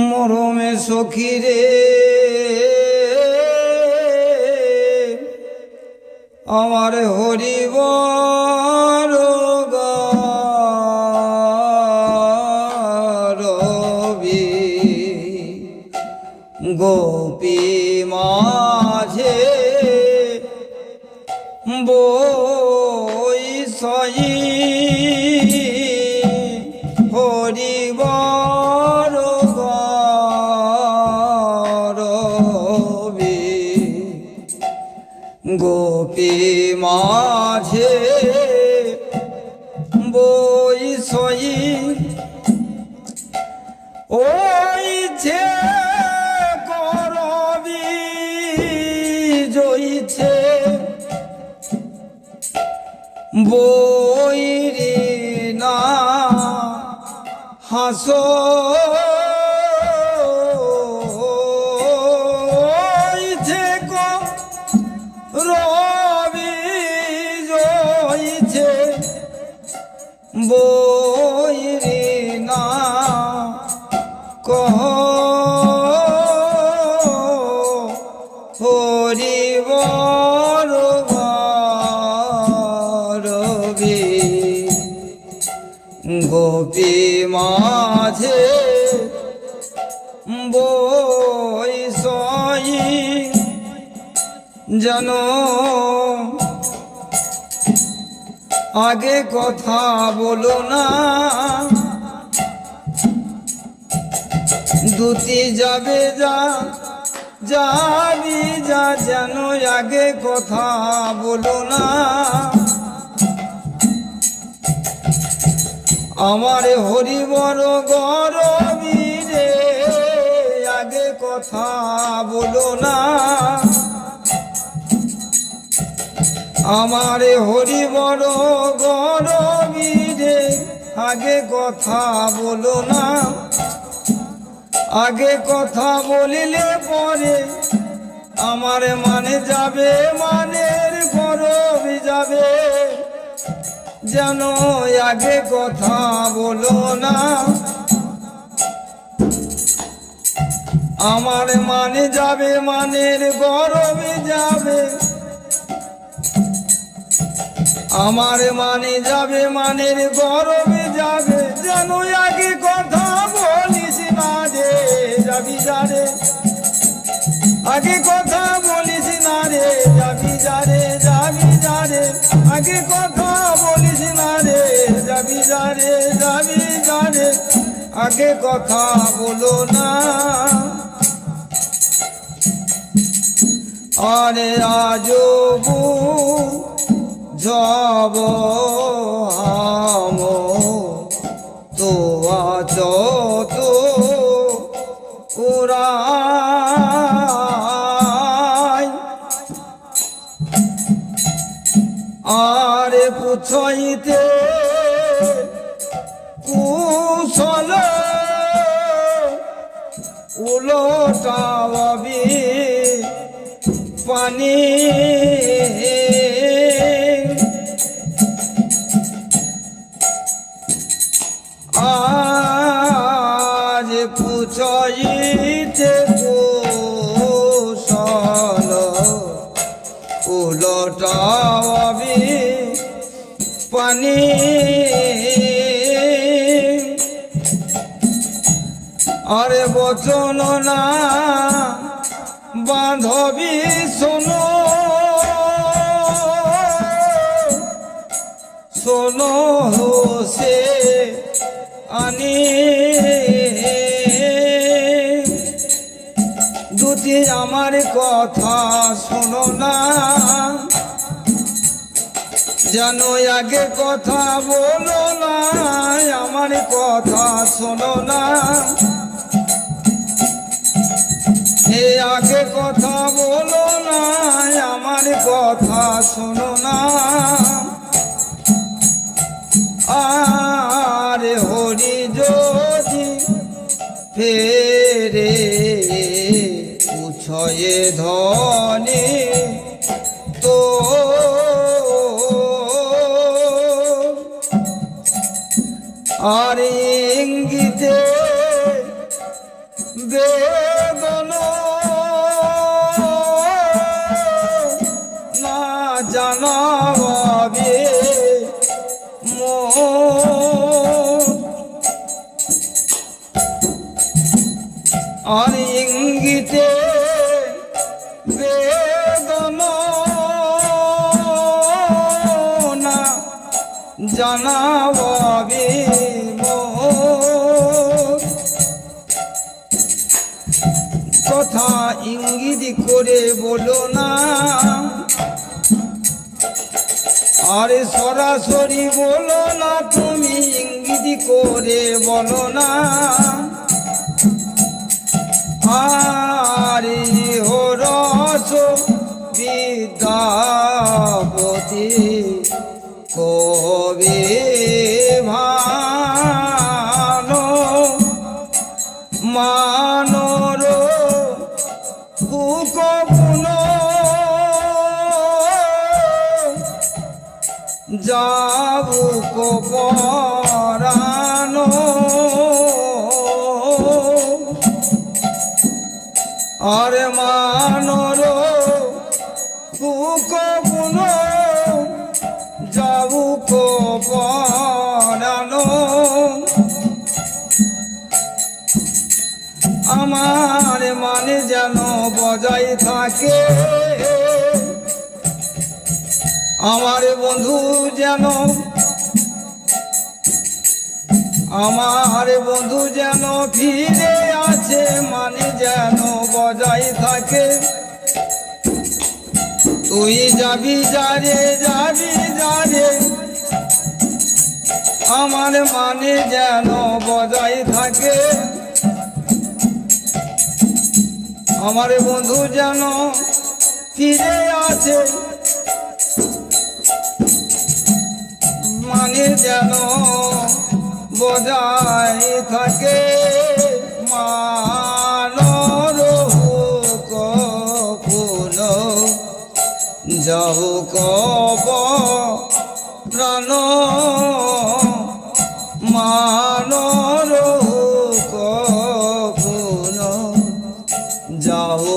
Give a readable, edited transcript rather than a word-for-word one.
মরমে সখী রে আমার হরিবর রবি গোপী মাঝে বই সই হরিবর রবি গোপী মাঝে বই সই ওই যে করবি জইছে বইরি না হাসো রবি জইছে বইরি না কহ হরিবর রবি গোপী মাঝে বই সই জানো আগে কথা বলো না দুটি যাবে যা যাবি যা যেন আগে কথা বলো না আমার হরিবর গরবি রে আগে কথা বলো না আমার হরিবর গরবি রে আগে কথা বলো না আগে কথা বলিলে পরে আমার মানে যাবে মানের গরবি যাবে যেন আগে কথা বলো না আমার মানে যাবে মানের গরবি যাবে আমার মানে যাবে মানের গরবে যাবে যেন আগে কথা বলিস না রে যাবি যারে আগে কথা বলিস না রে যাবি যারে যাবি যারে আগে কথা বলিস না রে যাবি যারে যাবি যারে আগে কথা বলো না আরে আজবু যাব হাম তো আচ তো উড়াই আরে পুছইতে কুশল উলটাবি পানি আজ পুছইতে কুশল উলটাবি পানি আরে বচন না বান্ধবী শোনো শোনো সে আনি দুটি আমার কথা শোনো না জানো আগে কথা বলো না আমার কথা শোনো না এ আগে কথা বলো না আমার কথা শোনো না আরে হরি যদি ফেরে উছয়ে ধনে তো আর ইঙ্গিতে বেদন না জানাবে আর ইঙ্গিতে বেদন না জানাবে কথা ইঙ্গিত করে বলো না আরে সরাসরি বলো না তুমি ইঙ্গিত করে বলো না আরে হো রস বিদ্যাপতি কবে ভানো মানর বুকপুন যাবুক পরানো আরে মানর বুকপুন যাবুক পরানো আমার মানে যেন বজায় থাকে আমার বন্ধু যেন ফিরে আছে মানে যেন বজায় থাকে তুই যাবি যারে আমার মানে যেন বজায় থাকে আমার বন্ধু যেন ফিরে আছে মানে যেন বজায় থাকে মানর কপুন যাও কব প্রাণ মানর কপুন যাও